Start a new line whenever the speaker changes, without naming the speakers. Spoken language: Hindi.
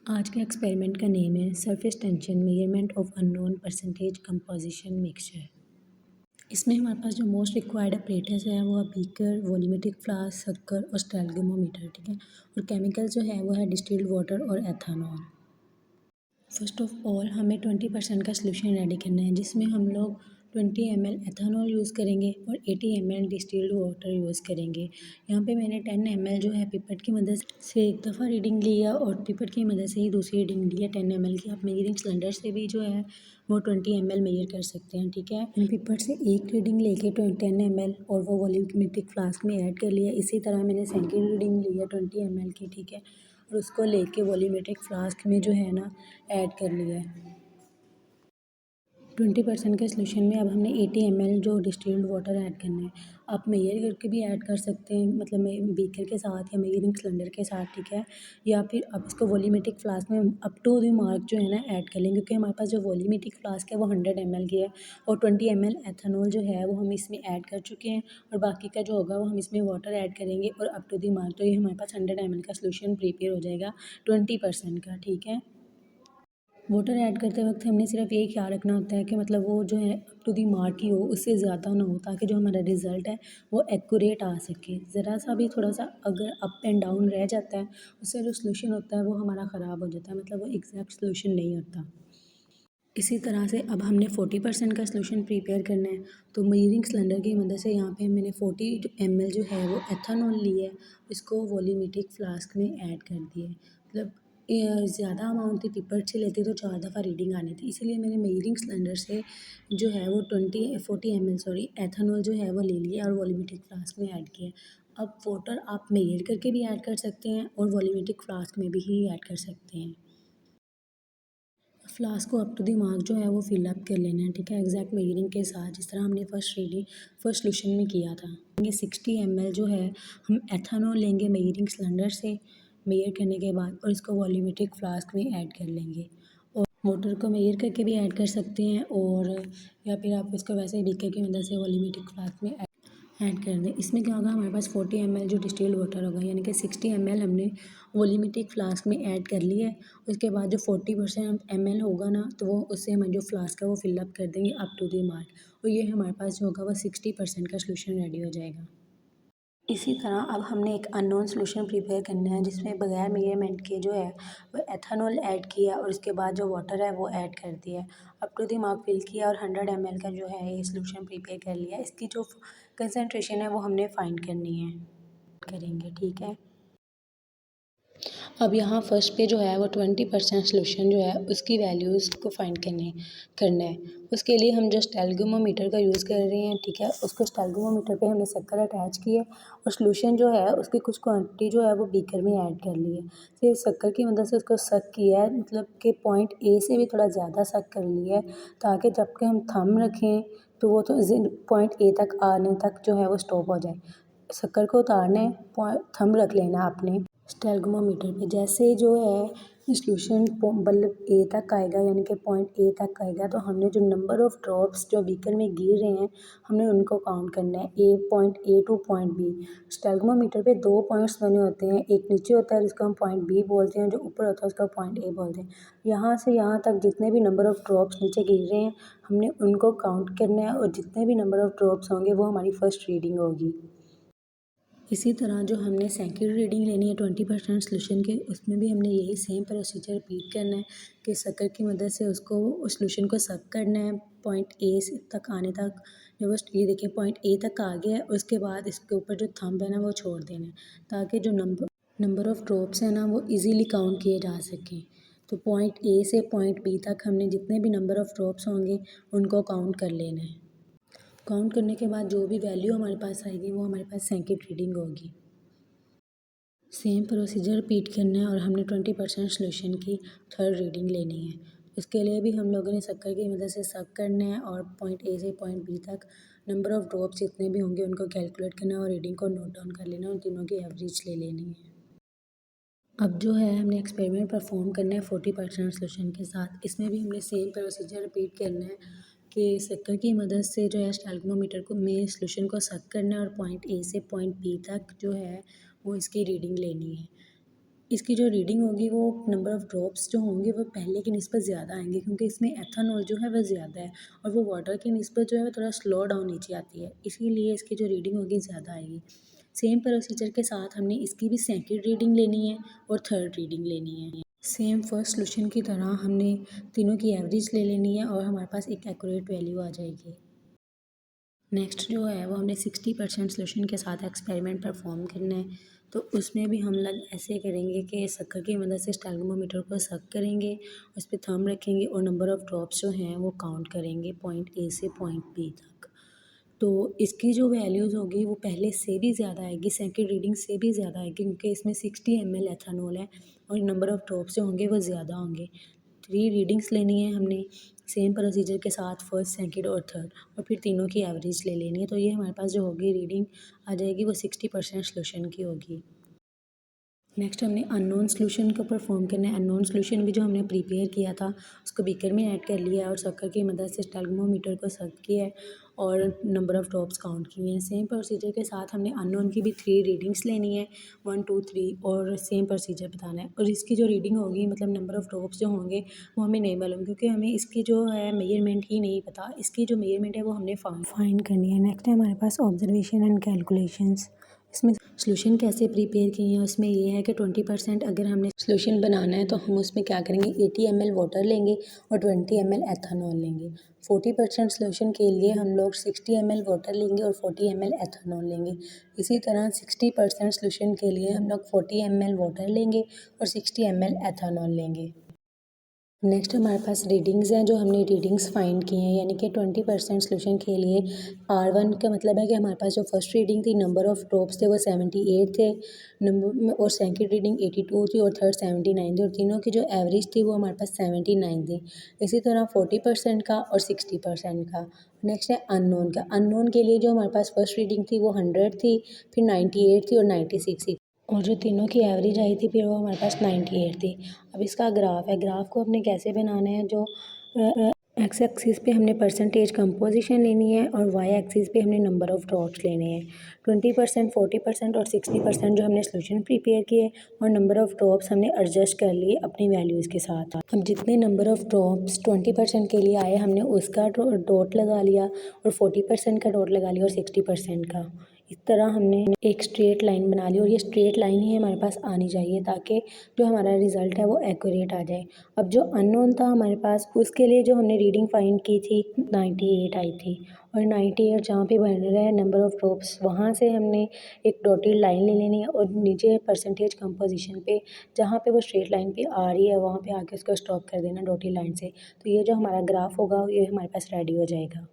आज के एक्सपेरिमेंट का नेम है surface tension measurement of unknown percentage composition mixture. इसमें हमारे पास जो मोस्ट रिक्वायर्ड अपरेटस है वो है बीकर, वॉल्यूमेट्रिक फ्लास्क, शक्कर और स्टेरिगोमीटर, ठीक है। और केमिकल जो है वो है डिस्टिल्ड वाटर और एथानॉल। फर्स्ट ऑफ ऑल हमें 20% का सोल्यूशन रेडी करना है, जिसमें हम लोग 20 ml एथानॉल यूज़ करेंगे और 80 ml डिस्टिल्ड वाटर यूज़ करेंगे। यहाँ पे मैंने 10 ml जो है पिपेट की मदद से एक दफ़ा रीडिंग लिया और पिपेट की मदद से ही दूसरी रीडिंग ली है 10 ml की। आप मेजरिंग सिलेंडर से भी जो है वो 20 ml मेजर कर सकते हैं, ठीक है। मैंने पिपेट से एक रीडिंग लेके 10 ml और वो वॉल्यूमेट्रिक फ्लास्क में ऐड कर लिया। इसी तरह मैंने सेकंड रीडिंग ली है 20 ml की, ठीक है, और उसको लेके वॉल्यूमेट्रिक फ्लास्क में जो है ना ऐड कर लिया है। 20% के सोल्यूशन में अब हमने 80 ml जो डिस्टिल्ड वाटर ऐड करना है। आप मेजर करके भी ऐड कर सकते हैं, मतलब बीकर के साथ या मेजरिंग सिलेंडर के साथ, ठीक है। या फिर आप इसको वॉल्यूमेट्रिक फ्लास्क में अप टू द मार्क जो है ना ऐड कर लेंगे, क्योंकि हमारे पास जो वॉल्यूमेट्रिक फ्लास्क है वो 100 ml की है और 20 ml एथेनॉल जो है वो हम इसमें ऐड कर चुके हैं और बाकी का जो होगा वो हम इसमें वाटर ऐड करेंगे और अप टू द मार्क। तो ये हमारे पास 100 ml का सोल्यूशन प्रिपेयर हो जाएगा 20% का, ठीक है। वाटर ऐड करते वक्त हमने सिर्फ ये ख्याल रखना होता है कि मतलब वो जो है अप टू दी मार्क ही हो, उससे ज़्यादा ना हो, ताकि जो हमारा रिज़ल्ट है वो एक्यूरेट आ सके। ज़रा सा भी थोड़ा सा अगर अप एंड डाउन रह जाता है, उससे जो सोल्यूशन होता है वो हमारा ख़राब हो जाता है, मतलब वो एग्जैक्ट सोल्यूशन नहीं होता। इसी तरह से अब हमने 40% का सोल्यूशन प्रिपेयर करना है। तो मेजरिंग सिलेंडर की मदद से यहाँ पे मैंने 40 ml जो है वो एथेनॉल ली है, इसको वॉल्यूमेट्रिक फ्लास्क में ऐड कर दिए। मतलब ज़्यादा अमाउंट थी, पिपेट से लेती तो 4 दफ़ा रीडिंग आनी थी, इसीलिए मैंने मेजरिंग सिलेंडर से जो है वो 40 ml एथेनॉल जो है वो ले लिया और वॉल्यूमेट्रिक फ्लास्क में ऐड किया। अब वाटर आप मेजर करके भी ऐड कर सकते हैं और वॉल्यूमेट्रिक फ्लास्क में भी ही ऐड कर सकते हैं। फ्लास्क को अप टू द मार्क जो है वो फिल अप कर लेना है, ठीक है, एग्जैक्ट मेजरिंग के साथ, जिस तरह हमने फर्स्ट सोल्यूशन में किया था। ये 60 ml जो है हम एथेनॉल लेंगे मेजरिंग सिलेंडर से मेजर करने के बाद और इसको वॉल्यूमेट्रिक फ्लास्क में ऐड कर लेंगे और वाटर को मेजर करके भी ऐड कर सकते हैं और या फिर आप इसको वैसे ही बीकर की मदद से वॉल्यूमेट्रिक फ्लास्क में ऐड कर दें। इसमें क्या होगा, हमारे पास 40 ml जो डिस्टिल्ड वाटर होगा, यानी कि 60 ml हमने वॉल्यूमेट्रिक फ्लास्क में ऐड कर लिया है। उसके बाद जो 40% ml होगा ना, तो वो उससे हमारा जो फ्लास्क है वो फिल अप कर देंगे अप टू द मार्क और ये हमारे पास जो होगा वो 60% का सोल्यूशन रेडी हो जाएगा। इसी तरह अब हमने एक अननोन सोल्यूशन प्रिपेयर करना है, जिसमें बगैर मेजरमेंट के जो है वो एथेनॉल ऐड किया और उसके बाद जो वाटर है वो ऐड कर दिया, up to the mark fill किया और 100 ml का जो है ये सोल्यूशन प्रिपेयर कर लिया। इसकी जो कंसनट्रेशन है वो हमने फाइंड करनी है, करेंगे, ठीक है। अब यहाँ फर्स्ट पे जो है वो 20% सोल्यूशन जो है उसकी वैल्यूज़ को फाइंड करना है। उसके लिए हम जो स्टेरिगोमीटर का यूज़ कर रहे हैं, ठीक है, उसको स्टेरिगोमीटर पे हमने शक्कर अटैच की है और सोल्यूशन जो है उसकी कुछ क्वांटिटी जो है वो बीकर में ऐड कर ली है। फिर शक्कर की मदद से उसको सक किया है, मतलब कि पॉइंट ए से भी थोड़ा ज़्यादा सक कर लिया है, ताकि जबकि हम थंब रखें तो वो तो पॉइंट ए तक आने तक जो है वो स्टॉप हो जाए। शक्कर को उतारना है, थंब रख लेना आपने स्टेरिगोमीटर पे। जैसे जो है सोल्यूशन बल्ब ए तक आएगा, यानी कि पॉइंट ए तक आएगा, तो हमने जो नंबर ऑफ़ ड्रॉप्स जो बीकर में गिर रहे हैं हमने उनको काउंट करना है, point A to point B. Stalagmometer पे 2 पॉइंट्स बने होते हैं, एक नीचे होता है जिसको हम पॉइंट बी बोलते हैं, जो ऊपर होता है उसको पॉइंट ए बोलते हैं। यहाँ से यहाँ तक जितने भी नंबर ऑफ़ ड्रॉप्स नीचे गिर रहे हैं हमने उनको काउंट करना है और जितने भी नंबर ऑफ़ ड्रॉप्स होंगे वो हमारी फर्स्ट रीडिंग होगी। इसी तरह जो हमने सेकंड रीडिंग लेनी है 20% सोल्यूशन के, उसमें भी हमने यही सेम प्रोसीजर रिपीट करना है कि शक्कर की मदद से उसको उस सोल्यूशन को सक करना है पॉइंट ए से तक आने तक। जब बस ये देखिए पॉइंट ए तक आ गया है, उसके बाद इसके ऊपर जो थंब है ना वो छोड़ देना है, ताकि जो नंबर ऑफ़ ड्रॉप्स है ना वो इजीली काउंट किए जा सकें। तो पॉइंट ए से पॉइंट बी तक हमने जितने भी नंबर ऑफ़ ड्रॉप्स होंगे उनको काउंट कर लेना है। काउंट करने के बाद जो भी वैल्यू हमारे पास आएगी वो हमारे पास सेकंड रीडिंग होगी। सेम प्रोसीजर रिपीट करना है और हमने 20% सोल्यूशन की थर्ड रीडिंग लेनी है। इसके लिए भी हम लोगों ने शक्कर की मदद से सक करना है और पॉइंट ए से पॉइंट बी तक नंबर ऑफ़ ड्रॉप्स जितने भी होंगे उनको कैलकुलेट करना है और रीडिंग को नोट डाउन कर लेना है और तीनों की एवरेज ले लेनी है। अब जो है हमने एक्सपेरिमेंट परफॉर्म करना है 40% सोल्यूशन के साथ। इसमें भी हमने सेम प्रोसीजर रिपीट करना है कि शक्कर की मदद से जो है स्टेरिगोमीटर को में सोल्यूशन को सक करना है और पॉइंट ए से पॉइंट बी तक जो है वो इसकी रीडिंग लेनी है। इसकी जो रीडिंग होगी वो नंबर ऑफ़ ड्रॉप्स जो होंगे वो पहले की निस्बत ज़्यादा आएंगे, क्योंकि इसमें एथेनॉल जो है वह ज़्यादा है और वो वाटर की निस्बत जो है वो थोड़ा स्लो डाउन नीचे आती है, इसीलिए इसकी जो रीडिंग होगी ज़्यादा आएगी। सेम प्रोसीजर के साथ हमने इसकी भी सेकंड रीडिंग लेनी है और थर्ड रीडिंग लेनी है। सेम फर्स्ट सोल्यूशन की तरह हमने तीनों की एवरेज ले लेनी है और हमारे पास एक एक्यूरेट वैल्यू आ जाएगी। नेक्स्ट जो है वो हमने 60% सोल्यूशन के साथ एक्सपेरिमेंट परफॉर्म करना है। तो उसमें भी हम लोग ऐसे करेंगे कि शक्कर की मदद से स्टैल्गोमीटर को सक करेंगे, उस पर थंब रखेंगे और नंबर ऑफ़ ड्रॉप्स जो हैं वो काउंट करेंगे पॉइंट ए से पॉइंट बी तक। तो इसकी जो वैल्यूज़ होगी वो पहले से भी ज़्यादा आएगी, सेकंड रीडिंग से भी ज़्यादा आएगी, क्योंकि इसमें 60 ml एथेनॉल है और नंबर ऑफ़ ड्रॉप्स जो होंगे वो ज़्यादा होंगे। 3 रीडिंग्स लेनी है हमने सेम प्रोसीजर के साथ, फर्स्ट, सेकंड और थर्ड, और फिर तीनों की एवरेज ले लेनी है। तो ये हमारे पास जो होगी रीडिंग आ जाएगी वो 60% सोल्यूशन की होगी। नेक्स्ट हमने अननोन सॉल्यूशन को परफॉर्म करना है। अननोन सॉल्यूशन भी जो हमने प्रिपेयर किया था उसको बीकर में ऐड कर लिया है और शक्कर की मदद से स्टैल्गोमीटर को सक किया है और नंबर ऑफ़ ड्रॉप्स काउंट किए हैं। सेम प्रोसीजर के साथ हमने अननोन की भी 3 रीडिंग्स लेनी है, 1 2 3, और सेम प्रोसीजर बताना है। और इसकी जो रीडिंग होगी मतलब नंबर ऑफ़ ड्रॉप्स जो होंगे वो हमें नहीं मालूम, क्योंकि हमें इसकी जो है मेजरमेंट ही नहीं पता। इसकी जो मेजरमेंट है वो हमने फाइंड करनी है। नेक्स्ट है हमारे पास ऑब्जर्वेशन एंड कैलकुलेशंस। इसमें सॉल्यूशन कैसे प्रिपेयर किए हैं उसमें ये है कि 20% अगर हमने सॉल्यूशन बनाना है तो हम उसमें क्या करेंगे, 80 ml वाटर लेंगे और 20 ml एथेनॉल लेंगे। 40% सॉल्यूशन के लिए हम लोग 60 ml वाटर लेंगे और 40 ml एथेनॉल लेंगे। इसी तरह 60% सॉल्यूशन के लिए हम लोग 40 ml वाटर लेंगे और 60 ml एथेनॉल लेंगे। नेक्स्ट हमारे पास रीडिंग्स हैं, जो हमने रीडिंग्स फाइंड की हैं, यानी कि 20% सॉल्यूशन के लिए R1 का मतलब है कि हमारे पास जो फर्स्ट रीडिंग थी नंबर ऑफ़ ड्रॉप्स थे वो 78 थे, नंबर और सेकंड रीडिंग 82 थी और थर्ड 79 थी, और तीनों की जो एवरेज थी वो हमारे पास 79 थी। इसी तरह 40% का और 60% का। नेक्स्ट है अननोन का। अननोन के लिए जो हमारे पास फर्स्ट रीडिंग थी वो 100 थी, फिर 98 थी और 96 थी, और जो तीनों की एवरेज आई थी फिर वो हमारे पास 98 थी। अब इसका ग्राफ है, ग्राफ को हमने कैसे बनाना है, जो एक्स एक्सिस पे हमने परसेंटेज कंपोजिशन लेनी है और वाई एक्सिस पे हमने नंबर ऑफ़ ड्रॉप्स लेने हैं। 20%, 40% और 60% जो हमने सोल्यूशन प्रिपेयर किए और नंबर ऑफ़ ड्रॉप्स हमने एडजस्ट कर लिए अपनी वैल्यूज़ के साथ। अब जितने नंबर ऑफ़ ड्रॉप्स 20% के लिए आए हमने उसका डॉट लगा लिया और 40% का डॉट लगा लिया और 60% का। इस तरह हमने एक स्ट्रेट लाइन बना ली और ये स्ट्रेट लाइन ही हमारे पास आनी चाहिए ताकि जो हमारा रिज़ल्ट है वो एक्यूरेट आ जाए। अब जो अननोन था हमारे पास उसके लिए जो हमने रीडिंग फाइंड की थी 98 आई थी, और 98 जहाँ पे बन रहा है नंबर ऑफ़ ड्रॉप्स वहाँ से हमने एक डॉटेड लाइन ले लेनी है और नीचे परसेंटेज कंपोजिशन पे जहाँ पे वो स्ट्रेट लाइन पे आ रही है वहाँ पे आके उसको स्टॉप कर देना डॉटेड लाइन से। तो ये जो हमारा ग्राफ होगा ये हमारे पास रेडी हो जाएगा।